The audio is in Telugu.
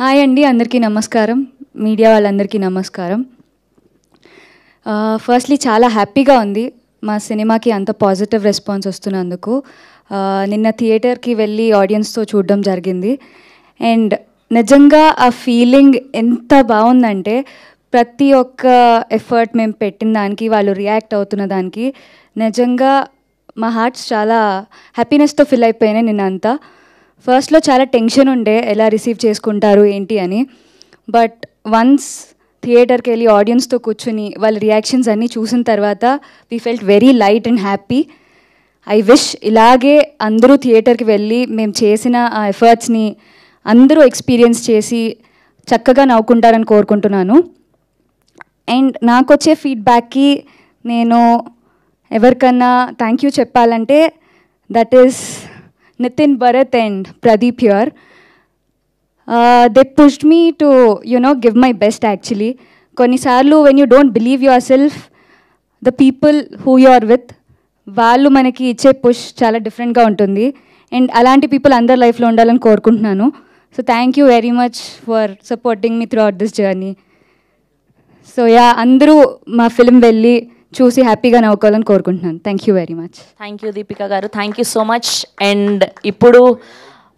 హాయ్ అండి, అందరికీ నమస్కారం. మీడియా వాళ్ళందరికీ నమస్కారం. ఫస్ట్లీ చాలా హ్యాపీగా ఉంది మా సినిమాకి అంత పాజిటివ్ రెస్పాన్స్ వస్తున్నందుకు. నిన్న థియేటర్కి వెళ్ళి ఆడియన్స్తో చూడడం జరిగింది. అండ్ నిజంగా ఆ ఫీలింగ్ ఎంత బాగుందంటే, ప్రతి ఒక్క ఎఫర్ట్ మేము పెట్టిన దానికి, వాళ్ళు రియాక్ట్ అవుతున్న దానికి నిజంగా మా హార్ట్స్ చాలా హ్యాపీనెస్తో ఫిల్ అయిపోయినాయి నిన్నంతా. ఫస్ట్లో చాలా టెన్షన్ ఉండే, ఎలా రిసీవ్ చేసుకుంటారు ఏంటి అని. బట్ వన్స్ థియేటర్కి వెళ్ళి ఆడియన్స్తో కూర్చుని వాళ్ళ రియాక్షన్స్ అన్నీ చూసిన తర్వాత we felt very light and happy. I wish ఇలాగే అందరూ థియేటర్కి వెళ్ళి మేము చేసిన ఆ ఎఫర్ట్స్ని అందరూ ఎక్స్పీరియన్స్ చేసి చక్కగా నవ్వుకుంటారని కోరుకుంటున్నాను. అండ్ నాకు వచ్చే ఫీడ్బ్యాక్కి నేను ఎవరికన్నా థ్యాంక్ యూ చెప్పాలంటే that is Nitin, Bharat and Pradeep here. They pushed me to, give my best actually. Konisarlu, when you don't believe yourself, the people who you are with, వాళ్ళు మనకి ఇచ్చే పుష్ చాలా డిఫరెంట్గా ఉంటుంది. అండ్ అలాంటి పీపుల్ అందరి లైఫ్లో ఉండాలని కోరుకుంటున్నాను. So thank you very much for supporting me throughout this journey. So అందరూ మా ఫిల్మ్ వెళ్ళి చూసి హ్యాపీగా నవ్వుకోవాలని కోరుకుంటున్నాను. Thank you very much. Thank you Deepika గారు, thank you so much. And ఇప్పుడు